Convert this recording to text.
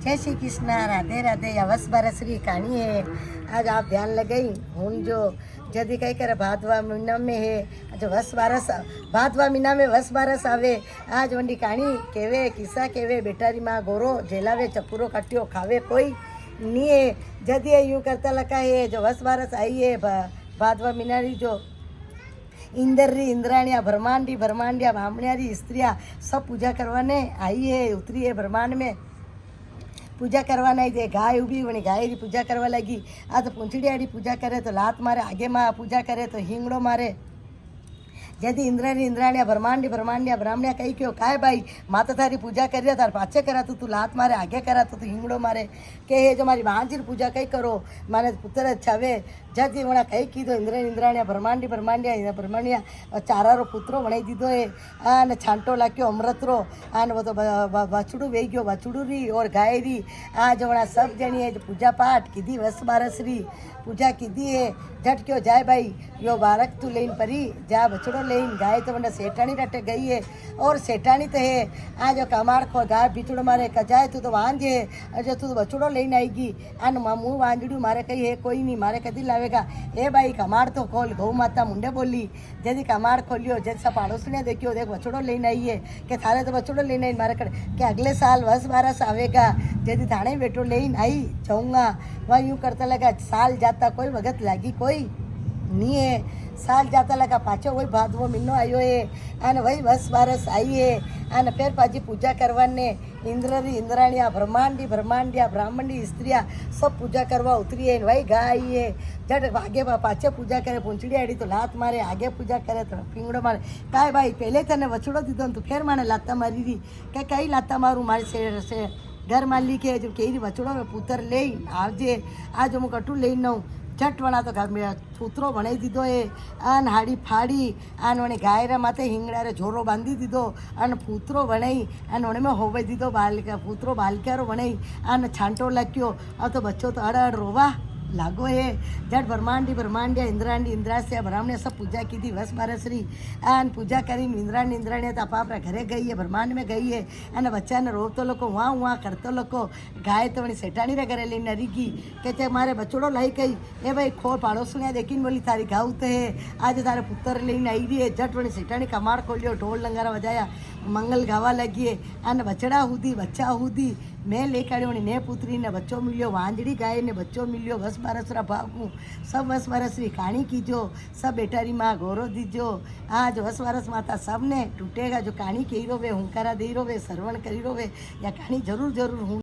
जय श्री कृष्णा, राधे राधे। अवस बरसरी कहानी है। आज आप ध्यान लगाई हूँ जो जदि कही करे भादवा महीना में है जो वस बारस भादवा महीना में वस बारस आवे। आज वंडी कहानी केवे किस्सा केवे बेटारी माँ गोरो जेलावे चपूरो काटियो खावे कोई नहीं है। जदि यूँ करता लगा है जो वस बारस आई है भादवा महीना री जो इंद्री इंद्राणिया ब्रह्मांडिया बामणियारी स्त्रियाँ सब पूजा करवाने आई है, उतरी है ब्रह्मांड में पूजा करवाना है। गाय उभी वही गाय री पूजा करवा लगी। आ तो पूंछड़ी आड़ी पूजा करे तो लात मारे, आगे माँ पूजा करे तो हिंगड़ो मारे। यदि इंद्राणिया ब्रह्मांडिया ब्राह्मणिया कही क्यों काय भाई माता थारी पूजा कर रहा तार पाछे करा तो तू लात मारे, आगे करा तो तू हिंगड़ो मारे के हे जो मारी भांजी पूजा कई करो माने पुत्र छवे। जदि वणा कई कीधो इंद्राणिया ब्रह्मांडिया चारारो पुत्रो वणाई दीधो है आने छांटो लाग्यो अमृतरो आने वो तो बछड़ू वेई गयो बछड़ू री और गाय री। आज वणा सब जणी है पूजा पाठ कीधी वस बारस री पूजा कीधी है। झट क्यों जाए भाई यो बारक तू लेन परी जा बछड़ो लेन। गाय तो वने सेठानी रटे गई है और सेठानी तो है आज कमाड़ खो गाय बिचड़ो मारे कजाए तू तो वांझ है अजो तू बछड़ो लेने आएगी आन मुँह वांझड़ू मारे कही है कोई नहीं मारे कदी लावेगा। ए भाई कमाड़ तो खोल गौ माता मुंडे बोली। जदि कमाड़ खोलियो जैसा पाड़ोस ने देखियो देख बछड़ो लेने आई है कि थारे तो बछड़ो लेने आई मारे कि अगले साल वस बारस आवेगा। जदि थाने बेटो लेने आई जाऊँगा वह यूँ करता लगा साल जाता कोई वगत लागी कोई नहीं है। साल जाता लगा पाछो वही भादवो महीनो आयो है अने वही वस बारस आई है अने फिर पाછી पूजा करवाने इंद्राणिया ब्रह्मांडिया ब्राह्मणी स्त्रियाँ सब पूजा करवा उतरी है। वही गाय आई है जट आगे पाछे पूजा करे पूंछड़ी आड़ी तो लात मारे, आगे पूजा करे तो पिंगड़ो मारे। काय भाई पहले तने वछड़ो दीधो तो फिर माने लाता मारी दी के कई लाता मारू मारे से घर मालिक है जो कई वछड़ो में पुत्र ले आवजे आज हूँ कटू लई नऊ झट वणा तो सूत्रो वणाई दीधो है आन हाड़ी फाड़ी आन वणे गाय रे माथे हिंगड़ा रे झोरो बांधी दीधो अन पूतरो वणाई अन वणे में होवे दीधो बालिका पूतरो बालिकारो वणाई अन छांटो लग्यो। आ तो बच्चो तो अड़ रोवा लागो है। जट ब्रह्मांडिया इंद्रास्या ब्राह्मणे सब पूजा की थी वस बारसरी आन पूजा करी इंद्राणिया तो आप घरे गई है ब्रह्मांड में गई है अने बच्चा ने रोवतो लोको वहाँ करतो लोको। गाय तो वही सेठानी रे घरे लईने नरीगी के मारे बछड़ो लाई गई। ए भाई खोल पाड़ोसणिया देखीने बोली तारी गाऊ तो है आज तारे पुत्र लईने आई रही है। झट वही सेठानी कमाड़ खोलियो ढोल नगारा बजाया मंगल गावा लगी है अने बच्चा हुदी मैं लेके आई ने पुत्री ने बच्चो मिलियो वांजड़ी गाय ने बच्चो मिलियो वस बारसरा भागू सब वस बारसरी कहानी कीजो सब बेटारी माँ गौरव दीजो। आज वस बारस माता सब ने टूटेगा जो कहानी कही रोवे हुंकारा दे रोवे श्रवण करी रोवे या कहानी जरूर हूँ